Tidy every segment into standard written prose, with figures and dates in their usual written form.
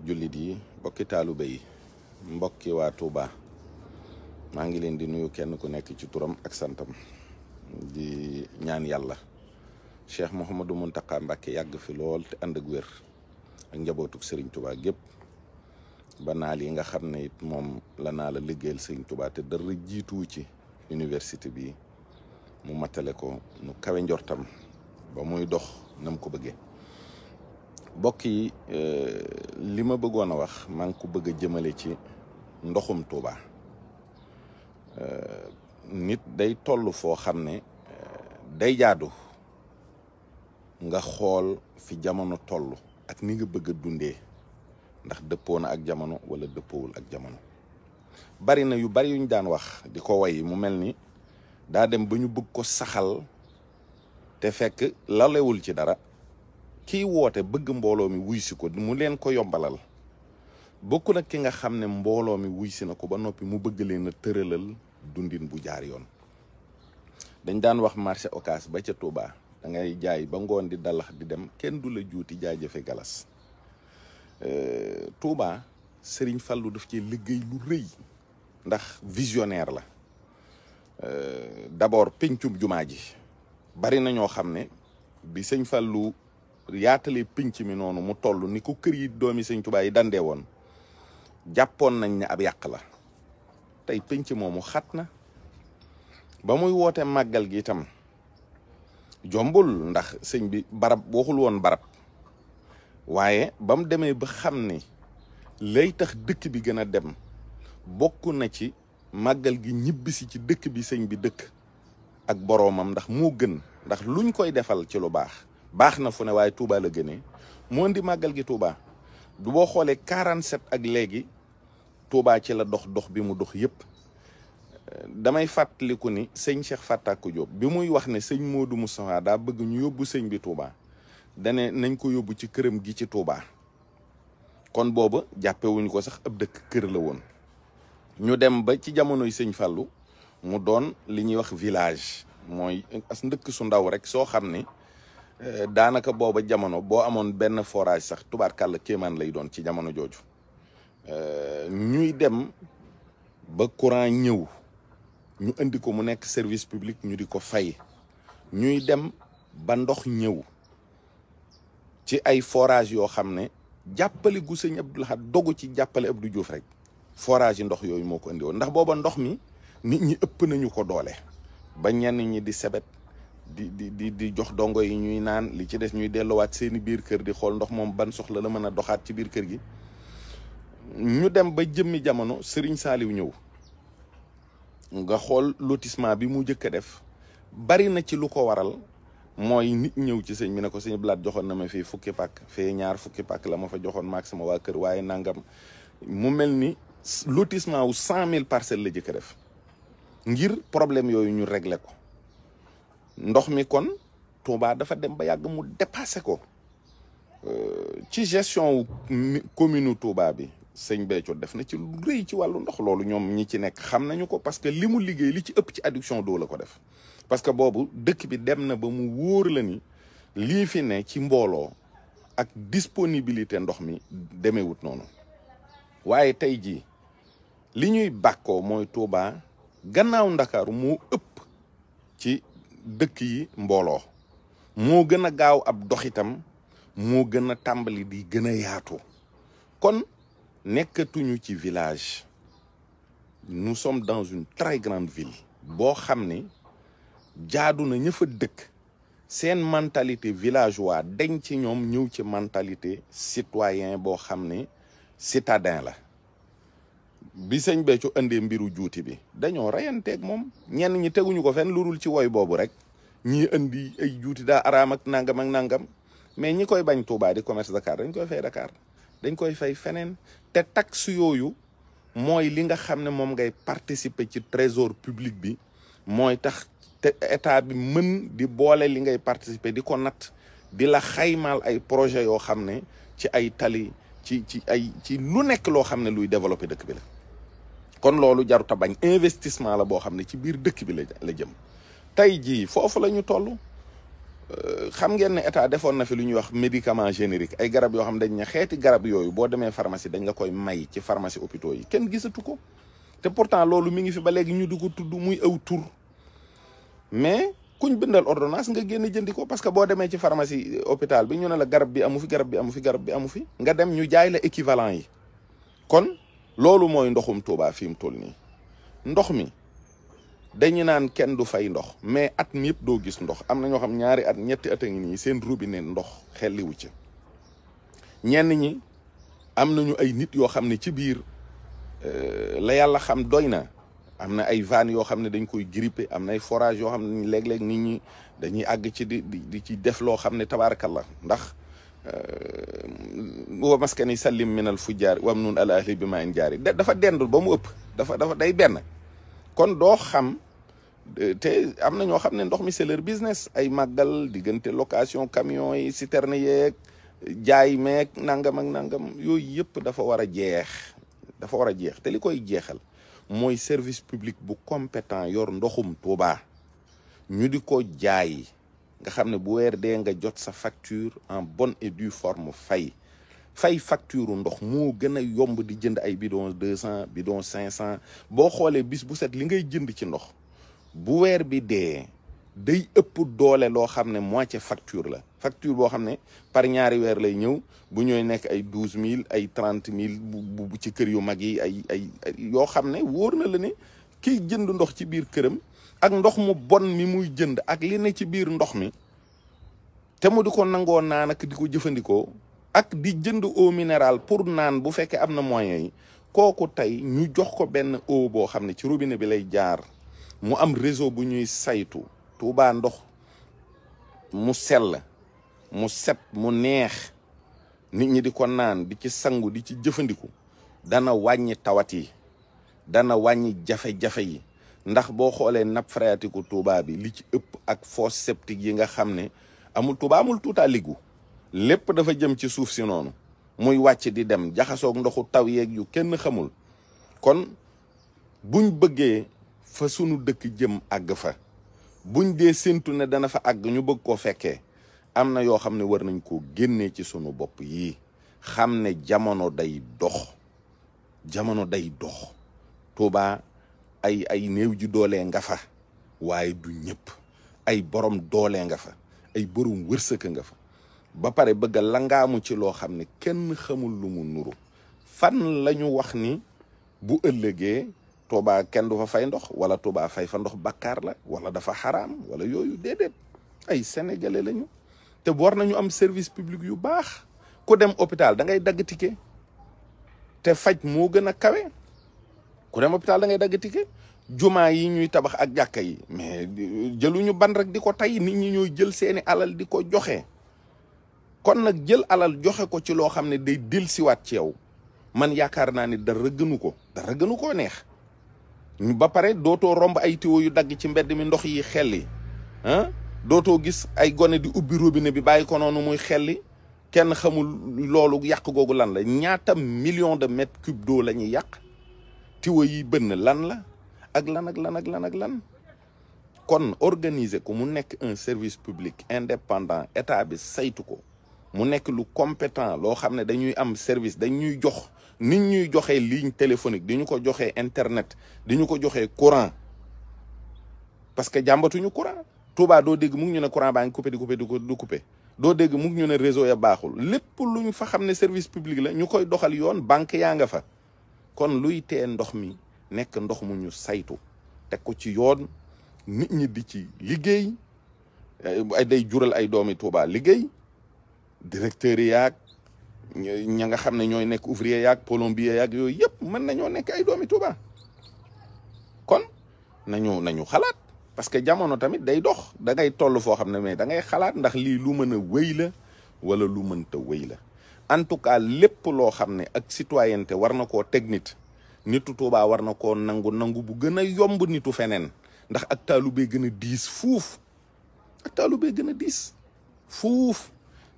jullit yi mbokki taalibe yi mbokki waa Touba maa ngi leen di nuyu kenn ku nekk ci turam ak santam di ñaan yàlla Cheikh Mouhamadou Mountakha Mbacké yàgg fi lool te ànd ak wér ak njabootuk Serigne Touba gépp ba naal yi nga xam ne it moom la naa la liggéeyal Serigne Touba te dara jiituwu ci université bi mu matale ko nu kawe njortam ba muy dox nam ko bëggee. mbokk yi li ma bëggoon a wax maa ngi ko bëgg a jëmale ci ndoxum Touba nit day toll foo xam ne day jaadu nga xool fi jamono toll ak ni nga bëgg a dundee ndax dëppoo na ak jamono wala dëppoowul ak jamono. bari na yu bari yuñ daan wax di ko way mu mel ni daa dem ba ñu bëgg ko saxal te fekk lalewul ci dara. kiy woote bëgg mbooloo mi wuy si ko mu leen ko yombalal bokk nag ki nga xam ne mbooloo mi wuy si na ko ba noppi mu bëgg leen a tëralal dundin bu jaar yoon. dañ daan wax marché Ocass ba ca Touba da ngay jaay ba ngoon di dalax di dem kenn du la juuti jaajëfe galas. Touba Serigne Fallou daf ci liggéey lu rëy ndax visionnaire la. D'abord pencum jumaa ji bari na ñoo xam ne bi Sëñ Fallou yaatalee pinc mi noonu mu toll ni ko kër yi doomi Sëñ Touba yi dandee woon jàppoon nañ ne ab yàq la tey pinc moomu xat na ba muy woote màggal gi itam jombul ndax sëñ bi barab waxul woon barab waaye ba mu demee ba xam ne lay tax dëkk bi gën a dem bokk na ci màggal gi ñibbisi ci dëkk bi sëñ bi dëkk ak boroomam ndax moo gën ndax luñ koy defal ci lu baax na fu ne waaye Touba la gënee moo indi màggal gi Touba du boo xoolee 47 ak léegi Touba ci la dox bi mu dox yëpp. damay fàttaliku ni sëñ Cheikh Fatakou Diop bi muy wax ne sëñ Modou Moustapha daa bëgg ñu yóbbu sëñ bi Touba dane nañ ko yóbbu ci këram gi ci Touba kon booba jàppewuñu ko sax ab dëkk kër la woon. ñu dem ba ci jamonoy sëñ Fallou mu doon li ñuy wax village mooy as ndëkk su ndaw rek soo xam ne daanaka booba jamono boo amoon benn forage sax tubaarkàlla kéemaan lay doon ci jamono jooju. ñuy dem ba courant ñëw ñu indi ko mu nekk service public ñu di ko fay ñuy dem ba ndox ñëw ci ay forage yoo xam ne jàppale gu sëñ Abdou Lahad dogu ci jàppale Abdou Diouf rek forage yi ndox yooyu moo ko indi woon ndax booba ndox mi nit ñi ëpp nañu ko doole ba ñenn ñi di sebet di jox dongo yi ñuy naan li ci des ñuy delluwaat seeni biir kër di xool ndox moom ban soxla la mën a doxaat ci biir kër gi. ñu dem ba jëmmi jamono Serigne Saliou ñëw nga xool lotissement bi mu njëkk a def bari na ci lu ko waral mooy nit ñëw ci sëñ bi ne ko sëñ Blaat joxoon na ma fii fukki pàkk fee ñaar fukki pàkk la ma fa joxoon maak sama waa kër waaye nangam mu mel ni lotissement wu 100 000 parcelles la jëkk a def ngir problème yooyu ñu réglé ko. ndox mi kon Touba dafa dem ba yàgg mu dépassé ko ci gestion wu commune Touba bi sëñ Béthio def na ci lu rëy ci wàllu ndox loolu ñoom ñi ci nekk xam nañu ko parce que li mu liggéey li ci ëpp ci adduction d'eau la ko def parce que boobu dëkk bi dem na ba mu wóor la ni lii fi ne ci mbooloo ak disponibilité ndox mi demeewut noonu waaye tey jii li ñuy bàkkoo mooy Touba gannaaw Ndakaaru moo ëpp ci dëkk yi mbooloo moo gën a gaaw ab doxitam moo gën a tàmbali di gën a yaatu kon nekkatuñu ci village nous sommes dans une très grande ville boo xam ne jaadu na ña fa dëkk seen mentalité villageois dañ ci ñoom ñëw ci mentalité citoyen boo xam ne citadin la. bi sëñ Béthio indee mbiru juuti bi dañoo reyanteeg moom ñenn ñi teguñu ko fenn lu dul ci woy boobu rek ñii indi ay juuti daa araam ak nangam mais ñi koy bañ Touba di commerce Dakar dañ koy fay Dakar dañ koy fay feneen te taxe yooyu mooy li nga xam ne moom ngay participer ci trésor public bi mooy tax te état bi mën di boole li ngay participer di ko natt di la xaymaal ay projet yoo xam ne ci ay tali ci lu nekk loo xam ne luy développer dëkk bi la. kon loolu jaruta bañ investissement la boo xam ne ci biir dëkk bi la jëm tey jii foofu la ñu toll xam ngeen ne état defoon na fi lu ñuy wax médicament générique ay garab yoo xam dañ ne xeeti garab yooyu boo demee pharmacie dañ la koy may ci pharmacie hôpitaux yi kenn gisatu ko te pourtant loolu mi ngi fi ba léegi ñu di ko tudd muy aw tur mais kuñ bindal ordonnance nga génn jëndi ko parce que boo demee ci pharmacie hôpital bi ñu ne la garab bi amu fi garab bi amu fi garab bi amu fi nga dem ñu jaay la équivalent yi kon loolu mooy ndoxum Touba fi mu toll nii ndox mi dañu naan kenn du fay ndox mais at mi yëpp doo gis ndox am na ñoo xam ñaari at ñetti at a ngi nii seen robinet ndox xelliwu ci ñenn ñi am nañu ay nit yoo xam ne ci biir la yàlla xam doy na am na ay vannes yoo xam ne dañ koy grippé am na ay forage yoo xam ne léeg-léeg nit ñi dañuy àgg ci di ci def loo xam ne tabaarakallah ndax wa maskani sallim minal fujjaar wam nun ala ahli bi ma in jaari dafa dendul ba mu ëpp dafa day benn kon doo xam te am na ñoo xam ne ndox mi c'est leur business ay màggal diggante location camion yi citerne yeeg jaay meeg nangam ak nangam yooyu yëpp dafa war a jeex te li koy jeexal mooy service public bu compétent yor ndoxum Touba ñu di ko jaay nga xam ne bu weer dee nga jot sa facture en bonne et due forme fay facture ndox moo gën a yomb di jënd ay bidon 200 bidon 500 boo xoolee bis bu set li ngay jënd ci ndox bu weer bi dee day ëpp doole loo xam ne moitié facture la facture boo xam ne par ñaari weer lay ñëw bu ñooy nekk ay 12000 ay 30000 bu ci kër yu mag yi ay yoo xam ne wóor na la ne kiy jënd ndox ci biir këram ak ndox mu bon mi muy jënd ak li ne ci biir ndox mi te mu di ko nangoo naan ak di ko jëfandikoo ak di jënd eau minérale pour naan bu fekkee am na moyens yi kooku tey ñu jox ko benn eau boo xam ne ci robinet bi lay jaar mu am réseau bu ñuy saytu Touba ndox mu sell mu set mu neex nit ñi di ko naan di ci sangu di ci jëfandiku dana wàññi tawat yi dana wàññi jafe-jafe yi ndax boo xoolee nappe phréatique Touba bi li ci ëpp ak fosse septique yi nga xam ne amul Touba amul tuutaa liggu lépp dafa jëm ci suuf si noonu muy wàcc di dem jaxasoog ndoxu taw yeeg yu kenn xamul kon buñ bëggee fa sunu dëkk jëm àgg fa buñ dee séntu ne dana fa àgg ñu bëgg koo fekkee am na yoo xam ne war nañ koo génnee ci sunu bopp yii xam ne jamono day dox Touba ay néew ji doolee nga fa waaye du ñëpp ay borom doolee nga fa ay borom wërsëk nga fa ba pare bëgg a langaamu ci loo xam ne kenn xamul lu mu nuru fan la ñu wax ni bu ëllëgee Touba kenn du fa fay ndox wala Touba fay fa ndox bakkaar la wala dafa xaraam wala yooyu déedéet ay sénégalais lañu te war nañu am service public yu baax ku dem hôpital da ngay dagg ticket te faj moo gën a kawe ku dem hôpital da ngay dagg ticket jumaa yi ñuy tabax ak jàkka yi mais jëluñu ban rek di ko tay nit ñi ñooy jël seeni alal di ko joxe kon nag jël alal joxe ko ci loo xam ne day dellusiwaat ci yow man yaakaar naa ni dara gënu ko neex ba pare dootoo romb ay tuyau yu dagg ci mbedd mi ndox yi xelli dootoo gis ay gone di ubbi robinet bi bàyyi ko noonu muy xelli kenn xamul loolu yàq googu lan la ñaata millions de mètres cubes d'eau la ñuy yàq tuyau yi bënn lan la ak lan kon organiser ko mu nekk un service public indépendant état bi saytu ko mu nekk lu compétent loo xam ne dañuy am service dañuy jox nit ñuy joxee ligne téléphonique di ñu ko joxee internet di ñu ko joxee courant parce que jàmbatuñu courant Touba doo dégg mu ngi ñu ne courant baa ngi coupé du coupé doo dégg mu ngi ñu ne réseau ya baaxul lépp lu ñu fa xam ne service public la ñu koy doxal yoon banque yaa nga fa kon luy tee ndox mi nekk ndox mu ñu saytu teg ko ci yoon nit ñi di ci liggéey ay day jural ay doomi Touba liggéey directeur yaag ña nga xam ne ñooy nekk ouvrier yaag plombier yaag yooyu yëpp mën nañoo nekk ay doomi Touba kon nañu xalaat parce que jamono tamit day dox da ngay toll foo xam ne mais da ngay xalaat ndax lii lu mën a wéy la wala lu mënta wéy la en tout cas lépp loo xam ne ak citoyenneté war na koo teg nitu Touba war na koo nangu bu gën a yomb nitu feneen ndax ak taalube gën a diis fuuf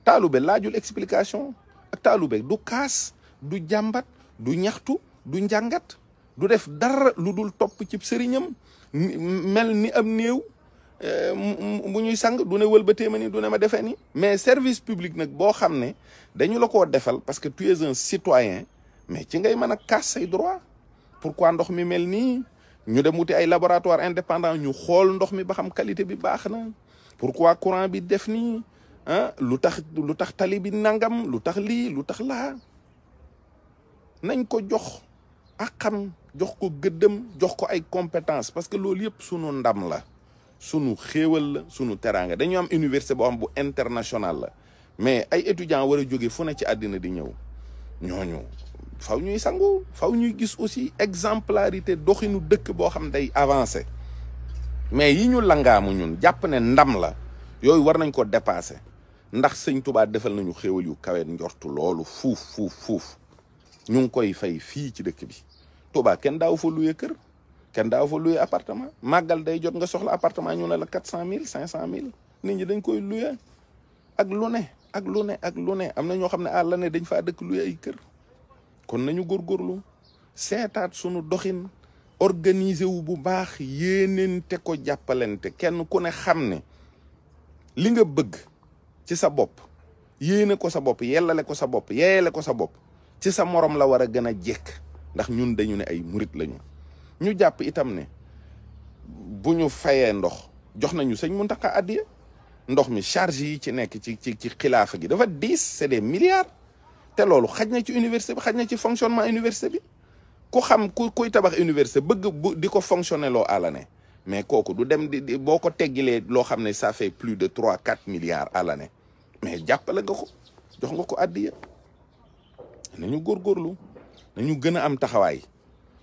taalube laajul explication ak taalube du kaas du jàmbat du ñaxtu du njàngat du def dara lu dul topp ci sëriñam mel ni am néew bu ñuy sang du ne wëlbatee ma ni du ne ma defee ni. mais service public nag boo xam ne dañu la koo defal parce que tu es un citoyen mais ci ngay mën a kaas say droit. pourquoi ndox mi mel nii ñu dem wuti ay laboratoire indépendant ñu xool ndox mi ba xam qualité bi baax na. pourquoi courant bi def nii lu tax tali bi nangam lu tax lii lu tax laa. nañ ko jox ak xam jox ko gëddëm jox ko ay compétence parce que loolu yëpp sunu ndam la sunu xéewal la sunu teraanga. dañu am université boo xam bu international la mais ay étudiants war a jóge fu ne ci àddina di ñëw ñooñu faw ñuy sangu faw ñuy gis aussi exemplarité doxinu dëkk boo xam day avancé. mais yi ñu langaamu ñun jàpp ne ndam la yooyu war nañ ko dépasser ndax sëñ Tuubaa defal nañu xéewal yu kawe njortu loolu fuuf ñu ngi koy fay fii ci dëkk bi. Tuubaa kenn daaw fa luye kër kenn daaw fa luye appartement màggal day jot nga soxla appartement ñu ne la 400 000 500 000 nit ñi dañ koy luye ak lu ne am na ñoo xam ne àll ne dañ faa dëkk luye ay kër. kon nañu góorgóorlu seetaat sunu doxin organiser wu bu baax yéenente ko jàppalante kenn ku ne xam ne li nga bëgg ci sa bopp yéene ko sa bopp yellale ko sa bopp yeeyale ko sa bopp ci sa morom la war a gën a jekk ndax ñun dañu ne ay murit lañu. ñu jàpp itam ne bu ñu fayee ndox jox nañu sëñ Muntaxa addiya ndox mi charge yi ci nekk ci xilaafa gi dafa diis c'est des milliards te loolu xaj na ci université bi xaj na ci fonctionnement université bi. ku xam kuy tabax université bëgg di ko fonctionner loo à l'année mais kooku du dem di boo ko teggilee loo xam ne ça fait plus de 3-4 milliards à l'année mais jàppale nga ko jox nga ko addiya. nañu góorgóorlu nañu gën a am taxawaay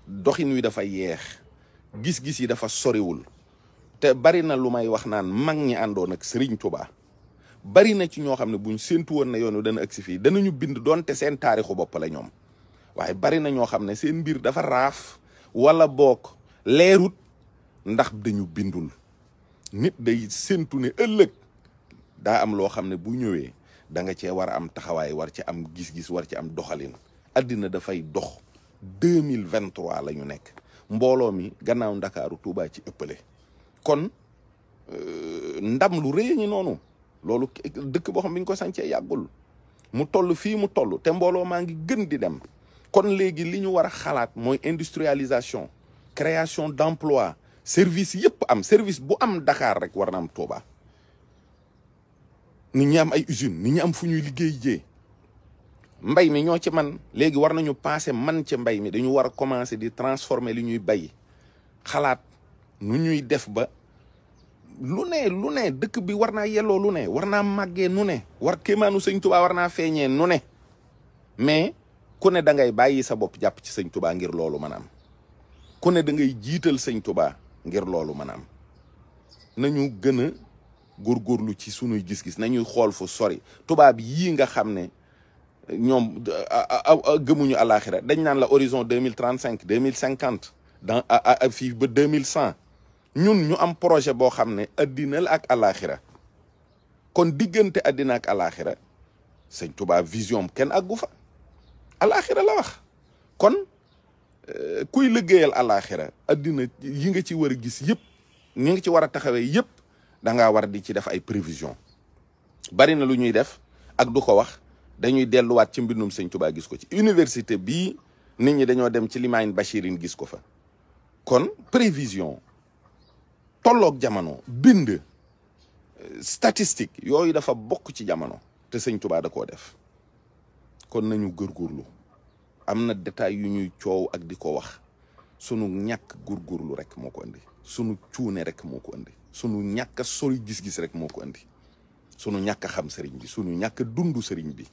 doxin wi dafa yeex gis-gis yi dafa soriwul te bari na lu may wax naan mag ñi àndoon ak Serigne Touba bari na ci ñoo xam ne buñ séentu woon na yoon wi dana agsi fii danañu bind doonte seen taarixu bopp la ñoom. waaye bari na ñoo xam ne seen mbir dafa raaf wala boog leerut ndax dañu bindul. nit day séntu ne ëllëg daa am loo xam ne bu ñëwee da nga cee war a am taxawaay war ci am gis-gis war ci am doxalin. addina dafay dox 2023 la ñu nekk mbooloo mi gannaaw Ndakaaru Tuubaa ci ëppale kon ndam lu rëy ñi noonu loolu dëkk boo xam bi ñu ko sancee yàggul mu toll fii mu toll te mbooloo maa ngi gën di dem. kon léegi li ñu war a xalaat mooy industrialisation création d'emploi service yëpp am service bu am Dakar rek war na am Touba. nit ñi am ay usine nit ñi am fu ñuy liggéey jee mbay mi ñoo ci man léegi war nañu passé man ci mbay mi dañu war a commencer di transformer li ñuy bay xalaat nu ñuy def ba lu ne dëkk bi war naa yelloo lu ne war naa màggee nu ne war kéemaanu sëñ Touba war naa feeñee nu ne mais ku ne da ngay bàyyi sa bopp jàpp ci sëñ Touba ngir loolu mën a am ku ne da ngay jiital sëñ Touba ngir loolu mën a am nañu gën a góorgóorlu ci sunuy gis-gis nañuy xool fu sori tubaab yii nga xam ne ñoom gëmuñu àlaxira dañ naan la horizon 2035 2050 dans fii ba 2100 ñun ñu am projet boo xam ne addina la ak àlaxira kon diggante addina ak àlaxira sëñ Touba vision kenn àggu fa alaxira la wax kon kuy liggéeyal alaxira addina yi nga ci war a gis yëpp ñi nga ci war a taxawee yëpp da ngaa war di ci def ay prévision bari na lu ñuy def ak du ko wax dañuy delluwaat ci mbindum sëñ Touba gis ko ci université bii nit ñi dañoo dem ci Limayin Bachirin gis ko fa kon prévision tolloog jamono bind statistique yooyu dafa bokk ci jamono te sëñ Touba da koo def kon nañu góorgóorlu am na détail yu ñuy coow ak di ko wax sunu ñàkk góorgóorlu rek moo ko indi sunu cuune rek moo ko indi sunu ñàkk a sori gis-gis rek moo ko indi sunu ñàkk a xam sëriñ bi sunu ñàkk a dundu sëriñ bi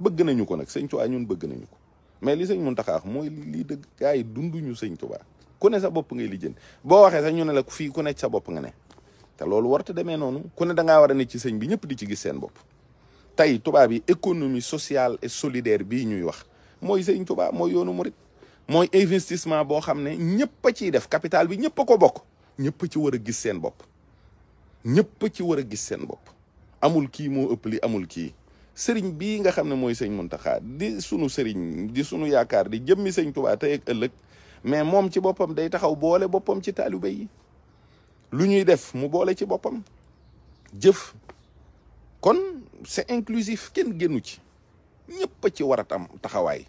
bëgg nañu ko nag sëñ Tuubaa ñun bëgg nañu ko mais li sëñ Muntaxa wax mooy lii dëgg gars yi dunduñu sëñ Tuubaa ku ne sa bopp ngay lijjën boo waxee sax ñu ne la fii ku ne sa bopp nga ne te loolu warta demee noonu ku ne da ngaa war a ne ci sëñ bi ñëpp di ci gis seen bopp tey tubaab yi économie sociale et solidaire bii ñuy wax mooy sëñ Tuubaa mooy yoonu murit mooy investissement boo xam ne ñëpp a ciy def capital bi ñëpp a ko bokk ñëpp ci war a gis seen bopp ñëpp ci war a gis seen bopp amul kii moo ëpp li amul kii sëriñ bii nga xam ne mooy sëñ Muntaxa di sunu sëriñ di sunu yaakaar di jëmmi sëñ Tuubaa tey ak ëllëg mais moom ci boppam day taxaw boole boppam ci taalibe yi lu ñuy def mu boole ci boppam jëf. kon c'est inclusif kenn génnu ci ñëpp a ci war a am taxawaay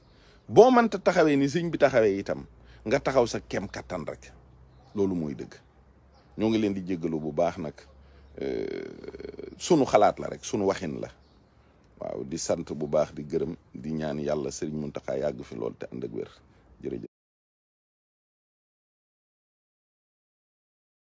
boo mënta taxawee ni sëñ bi taxawee itam nga taxaw sa kem kattan rek loolu mooy dëgg. ñoo ngi leen di jéggalu bu baax nag sunu xalaat la rek sunu waxin la waaw di sant bu baax di gërëm di ñaan yàlla Sëriñ Muntaxa yàgg fi lool te ànd ak wér jërëjëf.